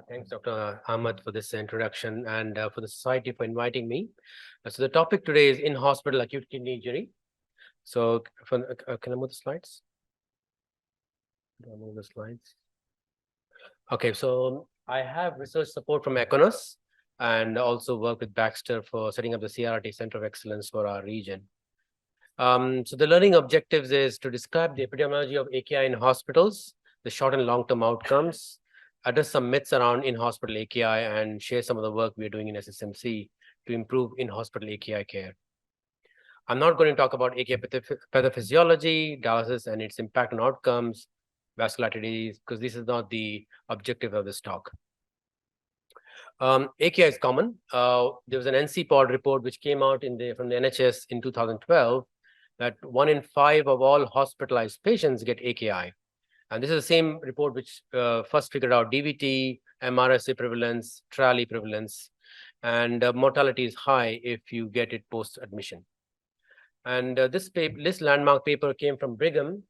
Thanks, Dr. Ahmad, for this introduction and for the society for inviting me. So the topic today is in-hospital acute kidney injury. So can I move the slides? Can I move the slides? Okay, so I have research support from Econos and also work with Baxter for setting up the CRRT Center of Excellence for our region. So the learning objectives is to describe the epidemiology of AKI in hospitals, the short and long-term outcomes, address some myths around in-hospital AKI, and share some of the work we're doing in SSMC to improve in-hospital AKI care. I'm not going to talk about AKI pathophysiology, dialysis, and its impact on outcomes, vascular disease, because this is not the objective of this talk. AKI is common. There was an NC-POD report which came out from the NHS in 2012 that 1 in 5 of all hospitalized patients get AKI. And this is the same report which first figured out DVT, MRSA prevalence, TRALI prevalence, and mortality is high if you get it post-admission. And this landmark paper came from Brigham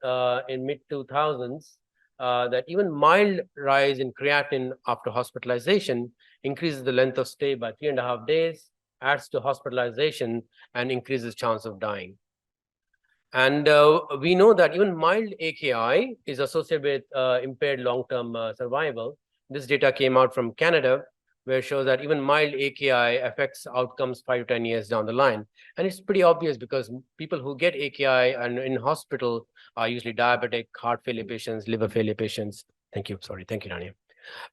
in mid-2000s that even mild rise in creatinine after hospitalization increases the length of stay by 3.5 days, adds to hospitalization, and increases chance of dying. And we know that even mild AKI is associated with impaired long-term survival. This data came out from Canada, where it shows that even mild AKI affects outcomes 5 to 10 years down the line. And it's pretty obvious because people who get AKI and in hospital are usually diabetic, heart failure patients, liver failure patients. Thank you. Sorry. Thank you, Rania.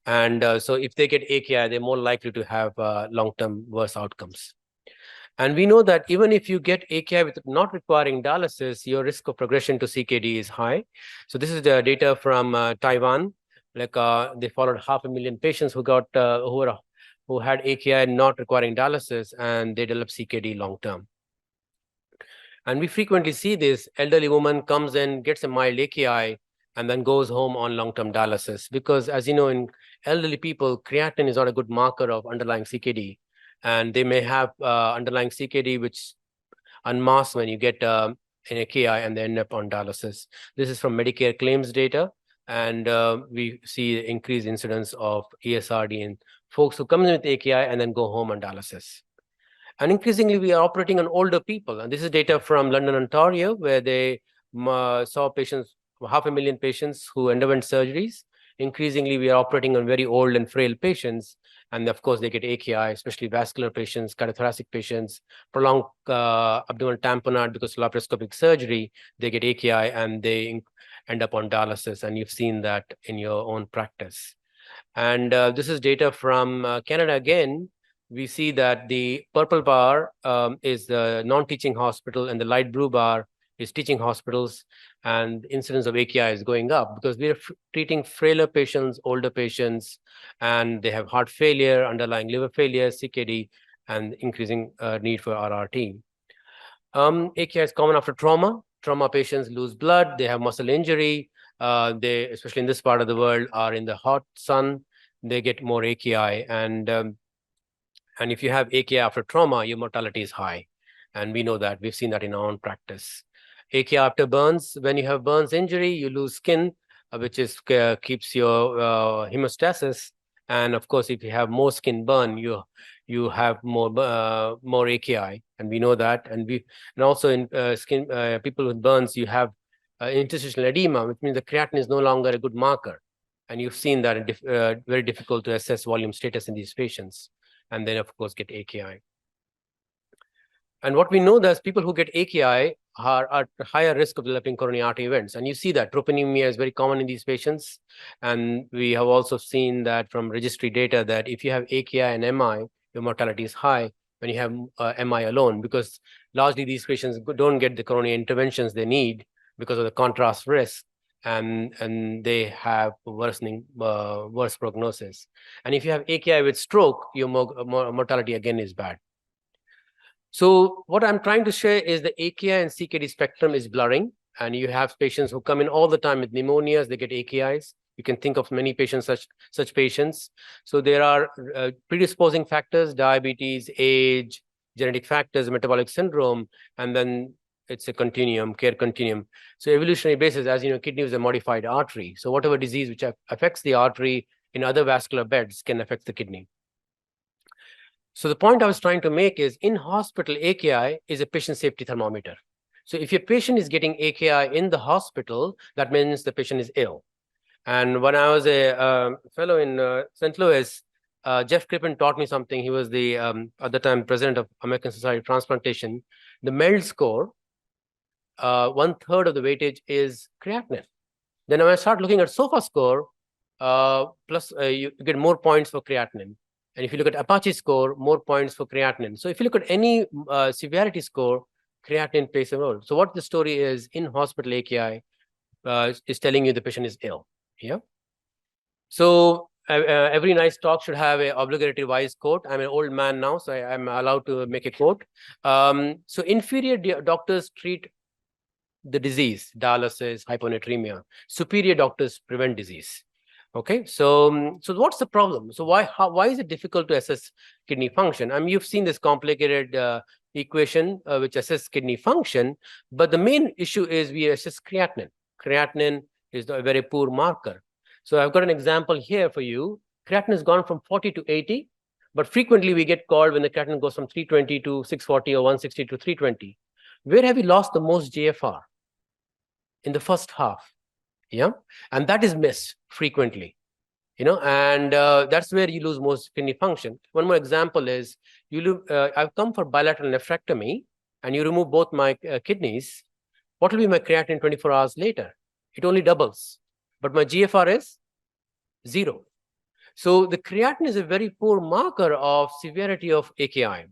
And so if they get AKI, they're more likely to have long-term worse outcomes. And we know that even if you get AKI with not requiring dialysis, your risk of progression to CKD is high. So this is the data from Taiwan. Like they followed 500,000 patients who got who had AKI not requiring dialysis, and they developed CKD long term. And we frequently see this elderly woman comes in, gets a mild AKI, and then goes home on long-term dialysis. Because as you know, in elderly people, creatinine is not a good marker of underlying CKD. And they may have underlying CKD, which unmasks when you get an AKI and they end up on dialysis. This is from Medicare claims data. And we see increased incidence of ESRD in folks who come in with AKI and then go home on dialysis. And increasingly, we are operating on older people. And this is data from London, Ontario, where they saw patients, 500,000 patients who underwent surgeries. Increasingly, we are operating on very old and frail patients. And of course, they get AKI, especially vascular patients, cardiothoracic patients, prolonged abdominal tamponade because of laparoscopic surgery. They get AKI and they end up on dialysis. And you've seen that in your own practice. And this is data from Canada again. We see that the purple bar is the non-teaching hospital and the light blue bar is teaching hospitals, and incidence of AKI is going up because we are treating frailer patients, older patients, and they have heart failure, underlying liver failure, CKD, and increasing need for RRT. AKI is common after trauma. Trauma patients lose blood, they have muscle injury, they, especially in this part of the world, are in the hot sun, they get more AKI. And if you have AKI after trauma, your mortality is high. And we know that, we've seen that in our own practice. AKI after burns, when you have burns injury, you lose skin, which is keeps your hemostasis. And of course, if you have more skin burn, you have more AKI, and we know that. And also in people with burns, you have interstitial edema, which means the creatinine is no longer a good marker. And you've seen that it's very difficult to assess volume status in these patients, and then of course get AKI. And what we know is people who get AKI are at higher risk of developing coronary artery events. And you see that troponemia is very common in these patients. And we have also seen that from registry data that if you have AKI and MI, your mortality is high when you have MI alone, because largely these patients don't get the coronary interventions they need because of the contrast risk, and they have worse prognosis. And if you have AKI with stroke, your mortality again is bad. So what I'm trying to share is the AKI and CKD spectrum is blurring, and you have patients who come in all the time with pneumonias, they get AKIs. You can think of many patients, such patients. So there are predisposing factors, diabetes, age, genetic factors, metabolic syndrome, and then it's a continuum, care continuum. So evolutionary basis, as you know, kidney is a modified artery. So whatever disease which affects the artery in other vascular beds can affect the kidney. So the point I was trying to make is in hospital, AKI is a patient safety thermometer. So if your patient is getting AKI in the hospital, that means the patient is ill. And when I was a fellow in St. Louis, Jeff Crippen taught me something. He was the, at the time, president of American Society of Transplantation. The MELD score, 1/3 of the weightage is creatinine. Then when I start looking at SOFA score, plus you get more points for creatinine. And if you look at Apache score, more points for creatinine. So if you look at any severity score, creatinine plays a role. So what the story is in hospital AKI is telling you the patient is ill. Yeah. So every nice talk should have an obligatory wise quote. I'm an old man now, so I'm allowed to make a quote. So inferior doctors treat the disease, dialysis, hyponatremia. Superior doctors prevent disease. Okay, so what's the problem? So why is it difficult to assess kidney function? I mean, you've seen this complicated equation which assesses kidney function, but the main issue is we assess creatinine. Creatinine is a very poor marker. So I've got an example here for you. Creatinine has gone from 40 to 80, but frequently we get called when the creatinine goes from 320 to 640 or 160 to 320. Where have we lost the most GFR? In the first half. Yeah, and that is missed frequently, and that's where you lose most kidney function. One more example is I've come for bilateral nephrectomy and you remove both my kidneys. What will be my creatinine 24 hours later? It only doubles, but my GFR is 0. So the creatinine is a very poor marker of severity of AKI.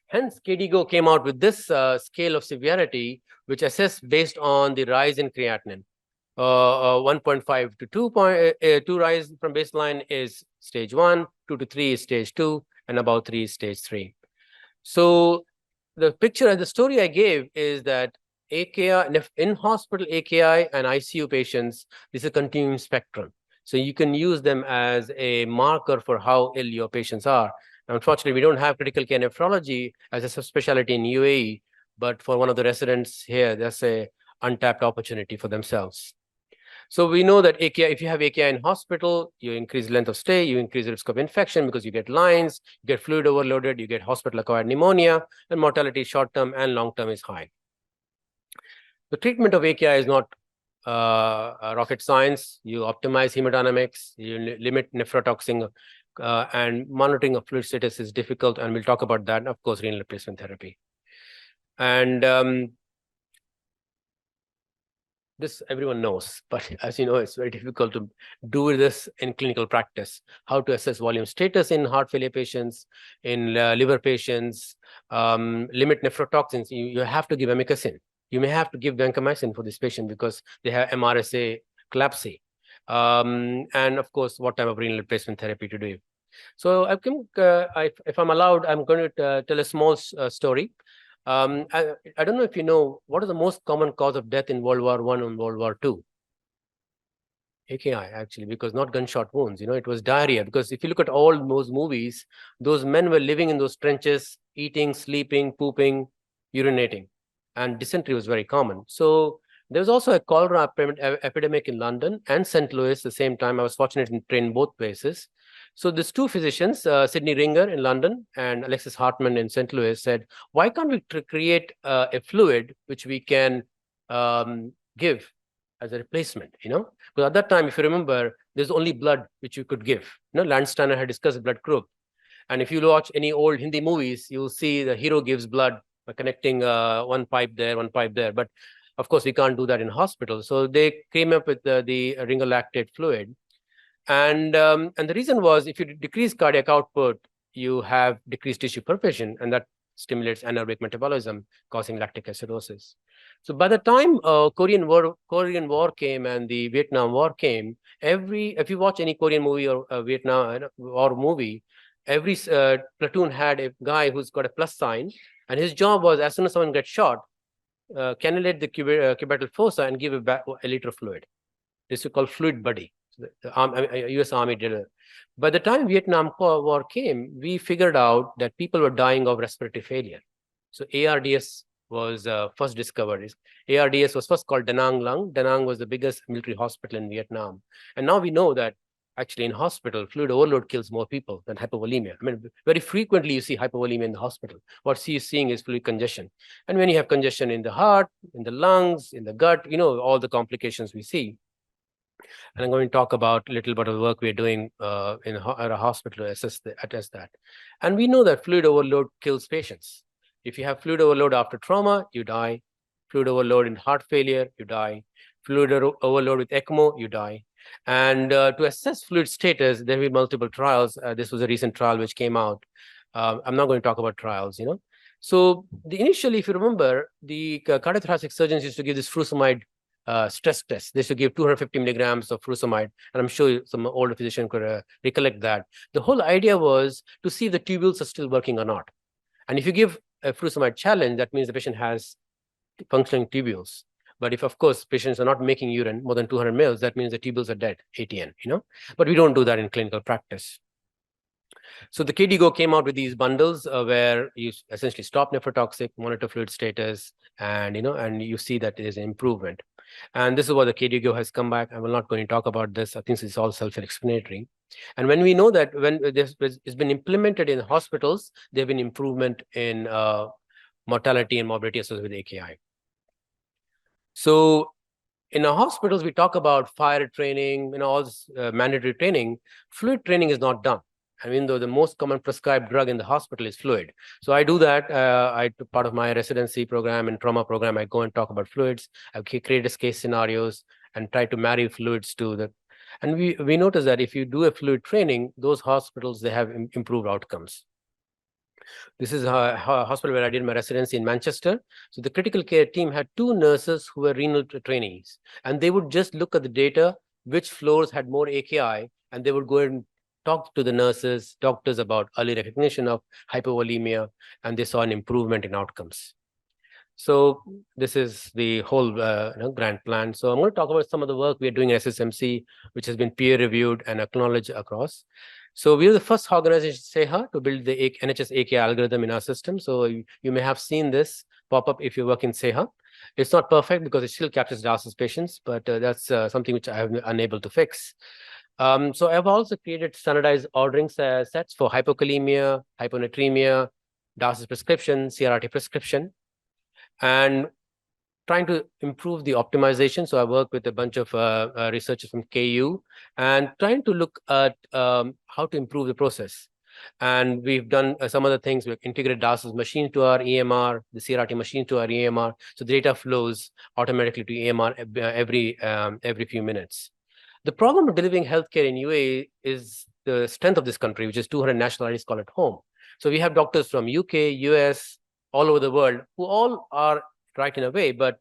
Hence, KDIGO came out with this scale of severity, which assessed based on the rise in creatinine. 1.5 to 2 rise from baseline is stage 1, 2 to 3 is stage 2, and about 3 is stage 3. So the picture and the story I gave is that AKI, in hospital AKI and ICU patients, this is a continuum spectrum. So you can use them as a marker for how ill your patients are. Unfortunately, we don't have critical care nephrology as a subspecialty in UAE, but for one of the residents here, that's a untapped opportunity for themselves. So we know that AKI, if you have AKI in hospital, you increase length of stay, you increase the risk of infection because you get lines, you get fluid overloaded, you get hospital-acquired pneumonia, and mortality short-term and long-term is high. The treatment of AKI is not rocket science. You optimize hemodynamics, you limit nephrotoxin, and monitoring of fluid status is difficult, and we'll talk about that, and of course, renal replacement therapy. And this everyone knows, but as you know, it's very difficult to do this in clinical practice. How to assess volume status in heart failure patients, in liver patients, limit nephrotoxins. You have to give amikacin. You may have to give vancomycin for this patient because they have MRSA collapse. And of course, what type of renal replacement therapy to do. So I think, if I'm allowed, I'm going to tell a small story. I don't know if you know, what is the most common cause of death in World War I and World War II? AKI, actually, because not gunshot wounds, it was diarrhea. Because if you look at all those movies, those men were living in those trenches, eating, sleeping, pooping, urinating, and dysentery was very common. So there was also a cholera epidemic in London and St. Louis at the same time. I was fortunate to train both places. So these two physicians, Sidney Ringer in London and Alexis Hartman in St. Louis, said, why can't we create a fluid which we can give as a replacement, Because at that time, if you remember, there's only blood which you could give. Landsteiner had discussed blood group. And if you watch any old Hindi movies, you'll see the hero gives blood by connecting one pipe there, one pipe there. But of course, we can't do that in hospital. So they came up with the Ringer lactate fluid. And the reason was, if you decrease cardiac output, you have decreased tissue perfusion, and that stimulates anaerobic metabolism, causing lactic acidosis. So by the time Korean War came and the Vietnam War came, if you watch any Korean movie or Vietnam War movie, every platoon had a guy who's got a plus sign, and his job was, as soon as someone gets shot, cannulate the cubital fossa and give a liter of fluid. This is called fluid buddy. The US Army did it. By the time Vietnam War came, we figured out that people were dying of respiratory failure. So ARDS was first discovered. ARDS was first called Da Nang Lung. Da Nang was the biggest military hospital in Vietnam. And now we know that Actually, in hospital, fluid overload kills more people than hypovolemia. I mean, very frequently you see hypovolemia in the hospital. What you're seeing is fluid congestion. And when you have congestion in the heart, in the lungs, in the gut, all the complications we see. And I'm going to talk about a little bit of the work we're doing at a hospital to assess that. And we know that fluid overload kills patients. If you have fluid overload after trauma, you die. Fluid overload in heart failure, you die. Fluid overload with ECMO, you die. And to assess fluid status, there will be multiple trials. This was a recent trial which came out. I'm not going to talk about trials, So initially, if you remember, the cardiothoracic surgeons used to give this furosemide stress test. They should give 250 milligrams of furosemide, and I'm sure some older physician could recollect that. The whole idea was to see if the tubules are still working or not. And if you give a furosemide challenge, that means the patient has functioning tubules. But if, of course, patients are not making urine more than 200 mils, that means the tubules are dead, ATN, But we don't do that in clinical practice. So the KDIGO came out with these bundles where you essentially stop nephrotoxic, monitor fluid status, and you see that there is an improvement. And this is what the KDIGO has come back. I'm not going to talk about this. I think it's all self-explanatory. And when we know that when it's been implemented in hospitals, there have been improvement in mortality and morbidity associated with AKI. So in our hospitals, we talk about fire training, all this mandatory training. Fluid training is not done. I mean, though the most common prescribed drug in the hospital is fluid. So I do that. Part of my residency program and trauma program, I go and talk about fluids. I create case scenarios and try to marry fluids to the. And we notice that if you do a fluid training, those hospitals, they have improved outcomes. This is a hospital where I did my residency in Manchester. So the critical care team had 2 nurses who were renal trainees, and they would just look at the data, which floors had more AKI, and they would go and talk to the doctors about early recognition of hypovolemia, and they saw an improvement in outcomes. So this is the whole grand plan. So I'm going to talk about some of the work we are doing at SSMC, which has been peer-reviewed and acknowledged across. So we are the first organization, SEHA, to build the NHS AKI algorithm in our system. So you may have seen this pop up if you work in SEHA. It's not perfect because it still captures dialysis patients, but that's something which I have been unable to fix. So I've also created standardized ordering sets for hypokalemia, hyponatremia, dialysis prescription, CRRT prescription, and trying to improve the optimization. So I work with a bunch of researchers from KU and trying to look at how to improve the process. And we've done some other things. We've integrated dialysis machine to our EMR, the CRRT machine to our EMR. So the data flows automatically to EMR every few minutes. The problem of delivering healthcare in UAE is the strength of this country, which is 200 nationalities call it home. So we have doctors from UK, US, all over the world, who all are right in a way. But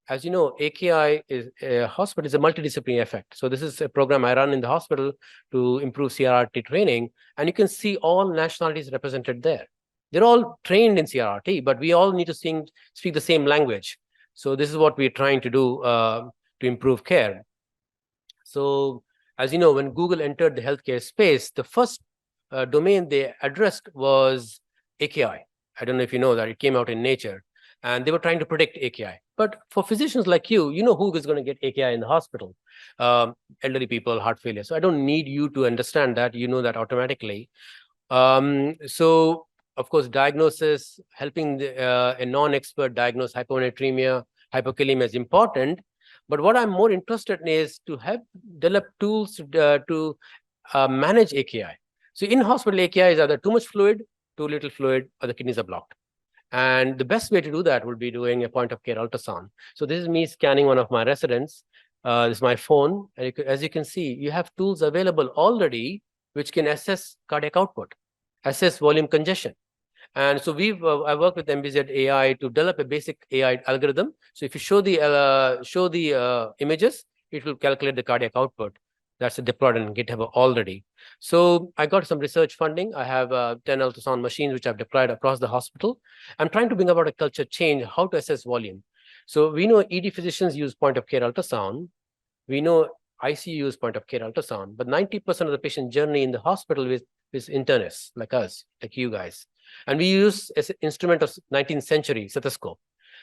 as you know, AKI is a hospital is a multidisciplinary effect. So this is a program I run in the hospital to improve CRRT training. And you can see all nationalities represented there. They're all trained in CRRT, but we all need to speak the same language. So this is what we're trying to do to improve care. So as you know, when Google entered the healthcare space, the first domain they addressed was AKI. I don't know if you know that. It came out in Nature. And they were trying to predict AKI. But for physicians like you know who is going to get AKI in the hospital. Elderly people, heart failure. So I don't need you to understand that. You know that automatically. So, of course, diagnosis, helping a non-expert diagnose hyponatremia, hypokalemia is important. But what I'm more interested in is to develop tools to manage AKI. So in hospital, AKI is either too much fluid, too little fluid, or the kidneys are blocked. And the best way to do that would be doing a point-of-care ultrasound. So this is me scanning one of my residents. This is my phone. And as you can see, you have tools available already which can assess cardiac output, assess volume congestion. And so I worked with MBZ AI to develop a basic AI algorithm. So if you show the images, it will calculate the cardiac output. That's deployed on GitHub already. So I got some research funding. I have 10 ultrasound machines which I've deployed across the hospital. I'm trying to bring about a culture change, how to assess volume. So we know ED physicians use point-of-care ultrasound. We know ICU use point-of-care ultrasound, but 90% of the patient journey in the hospital is internists like us, like you guys. And we use an instrument of 19th century stethoscope.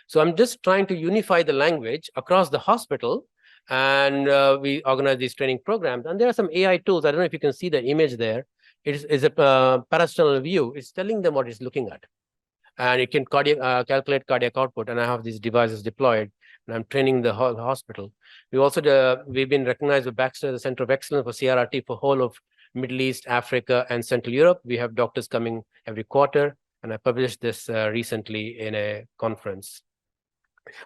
So I'm just trying to unify the language across the hospital And we organize these training programs. And there are some AI tools. I don't know if you can see the image there. It is a parasternal view. It's telling them what it's looking at. And it can calculate cardiac output. And I have these devices deployed, and I'm training the whole hospital. We've been recognized with Baxter as a Center of Excellence for CRRT for whole of Middle East, Africa, and Central Europe. We have doctors coming every quarter, and I published this recently in a conference.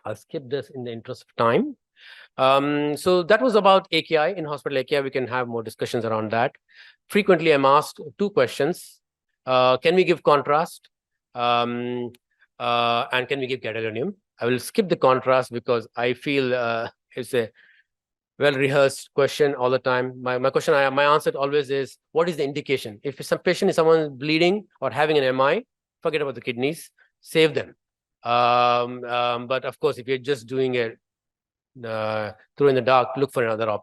I'll skip this in the interest of time. So that was about AKI. In hospital AKI, we can have more discussions around that. Frequently, I'm asked two questions. Can we give contrast? And can we give gadolinium? I will skip the contrast because I feel it's a well-rehearsed question all the time. My answer always is, what is the indication? If some patient is someone bleeding or having an MI, forget about the kidneys, save them. But of course, if you're just doing it through in the dark, look for another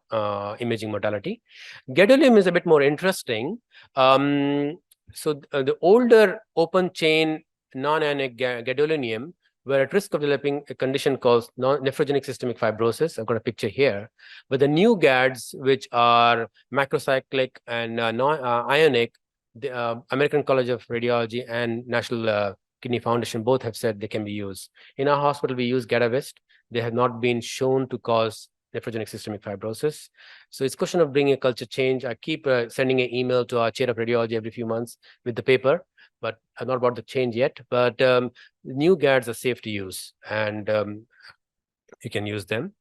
imaging modality. Gadolinium is a bit more interesting. So the older open chain non-ionic gadolinium were at risk of developing a condition called nephrogenic systemic fibrosis. I've got a picture here. But the new GADs, which are macrocyclic and non-ionic, the American College of Radiology and National Kidney Foundation both have said they can be used. In our hospital, we use Gadavist. They have not been shown to cause nephrogenic systemic fibrosis. So it's a question of bringing a culture change. I keep sending an email to our chair of radiology every few months with the paper, but I've not brought the change yet. But new GADs are safe to use, and you can use them.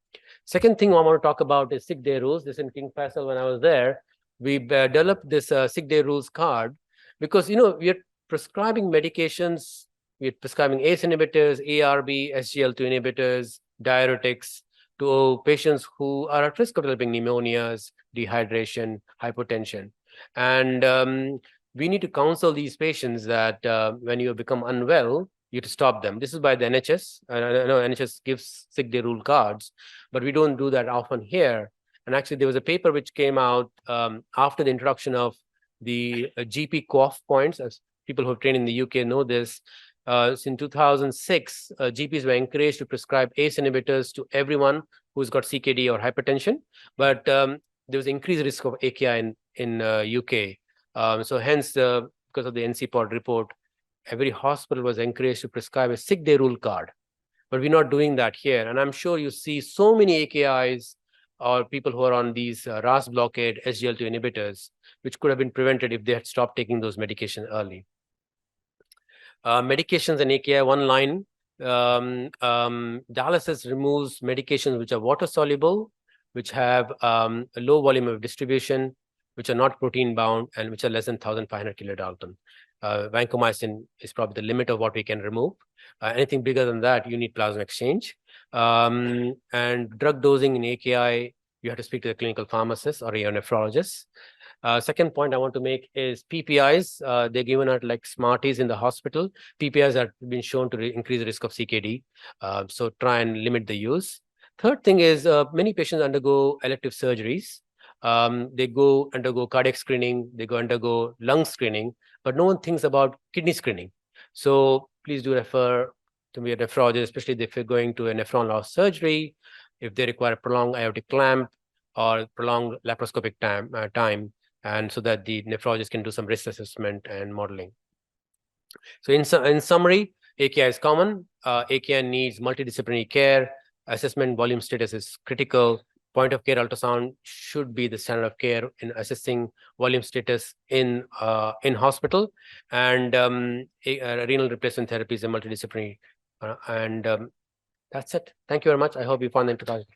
Second thing I want to talk about is sick day rules. This in King Faisal, when I was there, we developed this sick day rules card because, we are prescribing medications. We're prescribing ACE inhibitors, ARB, SGLT2 inhibitors, diuretics to patients who are at risk of developing pneumonias, dehydration, hypotension. And we need to counsel these patients that when you become unwell, you have to stop them. This is by the NHS. I know NHS gives sick day rule cards, but we don't do that often here. And actually, there was a paper which came out after the introduction of the GP cough points. As people who have trained in the UK know this. In 2006, GPs were encouraged to prescribe ACE inhibitors to everyone who's got CKD or hypertension, but there was increased risk of AKI in UK. So hence, because of the NCPOD report, every hospital was encouraged to prescribe a sick day rule card, but we're not doing that here. And I'm sure you see so many AKIs or people who are on these RAS blockade SGLT2 inhibitors, which could have been prevented if they had stopped taking those medications early. Medications and AKI, one line. Dialysis removes medications which are water soluble, which have a low volume of distribution, which are not protein bound, and which are less than 1,500 kilodalton. Vancomycin is probably the limit of what we can remove. Anything bigger than that, you need plasma exchange. And drug dosing in AKI, you have to speak to the clinical pharmacist or a nephrologist. Second point I want to make is PPIs. They're given out like Smarties in the hospital. PPIs have been shown to increase the risk of CKD. So try and limit the use. Third thing is many patients undergo elective surgeries. They go undergo cardiac screening, they go undergo lung screening, but no one thinks about kidney screening. So please do refer to me a nephrologist, especially if you're going to a nephron loss surgery, if they require a prolonged aortic clamp or prolonged laparoscopic time, and so that the nephrologist can do some risk assessment and modeling. So in summary, AKI is common. AKI needs multidisciplinary care. Assessment volume status is critical. Point of care ultrasound should be the standard of care in assessing volume status in hospital. And renal replacement therapy is a multidisciplinary. That's it. Thank you very much. I hope you found the introduction